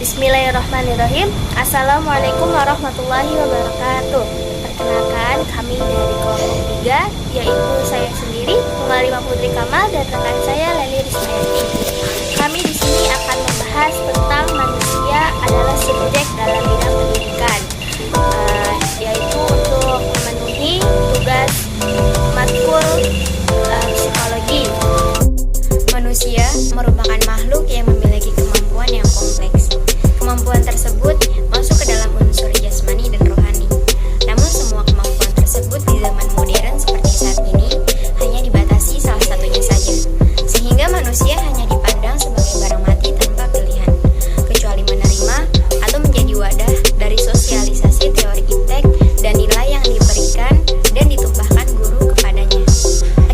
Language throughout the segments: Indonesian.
Bismillahirrahmanirrahim. Assalamualaikum warahmatullahi wabarakatuh. Perkenalkan, kami dari kelompok 3, yaitu saya sendiri, Umarima Putri Kamal, dan rekan saya Leli Rismayati. Kami di sini akan membahas tentang manusia adalah subjek dalam bidang pendidikan, yaitu untuk memenuhi tugas matkul psikologi. Manusia merupakan makhluk yang memiliki kemampuan yang kompleks. Kemampuan tersebut masuk ke dalam unsur jasmani dan rohani. Namun semua kemampuan tersebut di zaman modern seperti saat ini hanya dibatasi salah satunya saja. Sehingga manusia hanya dipandang sebagai barang mati tanpa pilihan, kecuali menerima atau menjadi wadah dari sosialisasi teori iptek dan nilai yang diberikan dan ditumpahkan guru kepadanya.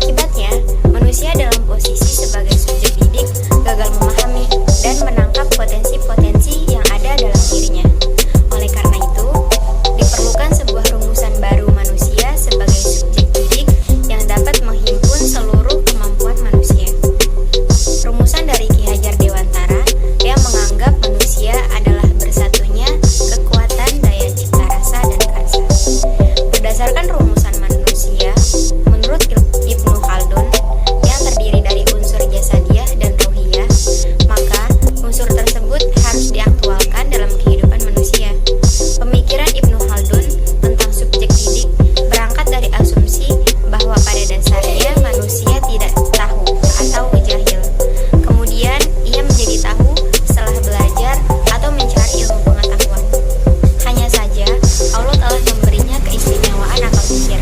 Akibatnya, manusia dalam posisi sebagai subjek didik gagal memahami dan menangkap potensi-potensi yang ada dalam dirinya. Oleh karena itu, diperlukan sebuah rumusan baru manusia sebagai subjek didik yang dapat menghimpun seluruh kemampuan manusia. Rumusan dari Ki Hajar Dewantara yang menganggap manusia adalah bersatunya kekuatan daya cipta rasa dan karsa. Berdasarkan rumusan manusia, menurut Ibnu Khaldun, yang terdiri dari unsur jasadiyah dan ruhiyah, maka unsur tersebut harus diaktualkan dalam kehidupan manusia. Pemikiran Ibnu Khaldun tentang subjek didik berangkat dari asumsi bahwa pada dasarnya manusia tidak tahu atau jahil. Kemudian ia menjadi tahu setelah belajar atau mencari ilmu pengetahuan. Hanya saja Allah telah memberinya keistimewaan akal pikir,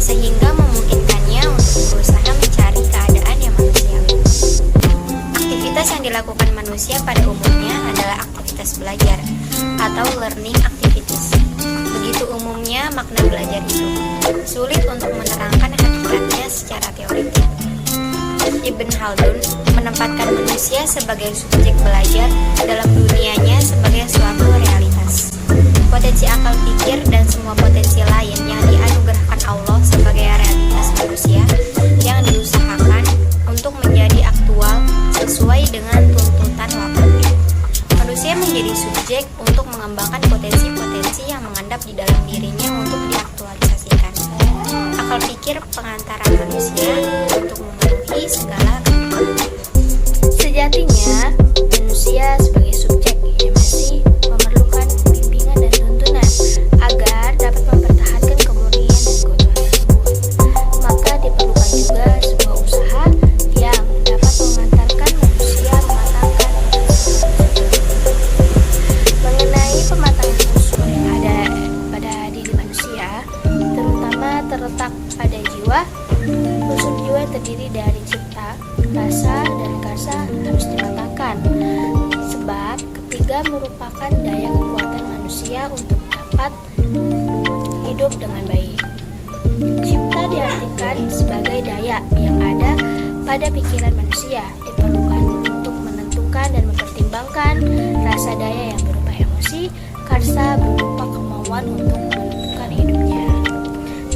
sehingga memungkinkannya untuk berusaha mencari keadaan yang manusiawi. Aktivitas yang dilakukan manusia pada umumnya adalah aktivitas belajar atau learning activities. Begitu umumnya makna belajar itu, sulit untuk menerangkan hakikatnya secara teoritik. Ibn Khaldun menempatkan manusia sebagai subjek belajar dalam dunianya sebagai suatu realitas. Potensi akal pikir dan semua potensi lain yang dianugerahkan Allah sebagai realitas manusia yang diusahakan untuk menjadi aktual sesuai dengan tuntutan waktunya. Manusia menjadi subjek untuk mengembangkan potensi-potensi yang mengendap di dalam dirinya untuk diaktualisasikan. Akal pikir pengantara manusia untuk memenuhi segala kebutuhan. Sejatinya, manusia sebagai subjek yang masih memerlukan bimbingan dan tuntunan agar dapat mempertahankan kemurnian dan keutuhan tersebut. Maka diperlukan juga sebuah usaha yang dapat mengantarkan manusia mematangkan mengenai pematangan unsur yang ada pada diri manusia, terutama terletak pada jiwa. Unsur jiwa terdiri dari cipta, rasa, dan karsa harus dimatangkan, sebab ketiga merupakan daya kekuatan manusia untuk dapat hidup dengan baik. Cipta diartikan sebagai daya yang ada pada pikiran manusia, diperlukan untuk menentukan dan mempertimbangkan. Rasa daya yang berupa emosi, karsa berupa kemauan untuk menentukan hidupnya.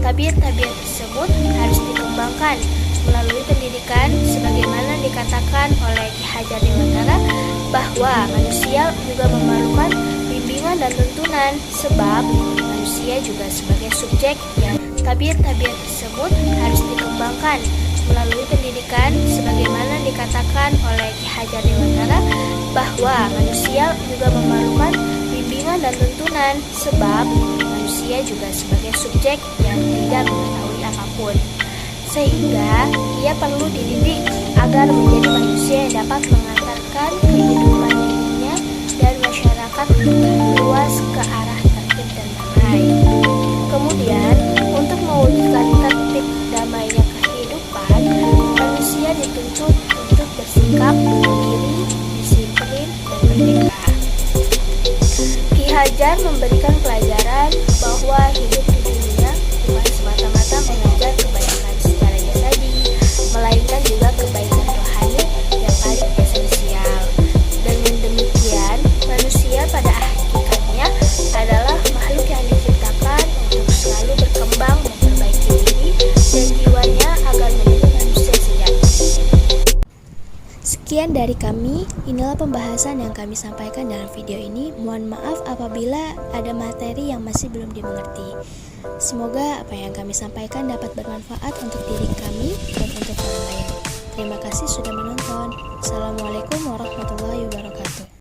Tabiat-tabiat tersebut harus dikembangkan melalui pendidikan, sebagaimana dikatakan oleh Ki Hajar Dewantara bahwa manusia juga memerlukan bimbingan dan tuntunan, sebab manusia juga sebagai subjek yang tabiat-tabiat tersebut harus dikembangkan melalui pendidikan, sebagaimana dikatakan oleh Ki Hajar Dewantara bahwa manusia juga memerlukan bimbingan dan tuntunan, sebab manusia juga sebagai subjek yang tidak mengetahui apapun, sehingga ia perlu dididik agar menjadi manusia yang dapat mengantarkan kehidupan dirinya dan masyarakat luas ke arah tertib dan damai. Kemudian, untuk mewujudkan tertib damainya kehidupan, manusia dituntut untuk bersikap mandiri, disiplin, dan merdeka. Ki Hajar memberikan pelajaran bahwa hidup di dunia bukan semata-mata mengajar kebaikan secara jasadi, melainkan juga kebaikan rohani yang paling esensial. Dengan demikian, manusia pada hakikatnya adalah makhluk yang diciptakan untuk selalu berkembang, memperbaiki diri dan jiwanya agar menjadi manusia sejati. Sekian Sekian dari kami, inilah pembahasan yang kami sampaikan dalam video ini. Mohon maaf apabila ada materi yang masih belum dimengerti. Semoga apa yang kami sampaikan dapat bermanfaat untuk diri kami dan untuk orang lain. Terima kasih sudah menonton. Assalamualaikum warahmatullahi wabarakatuh.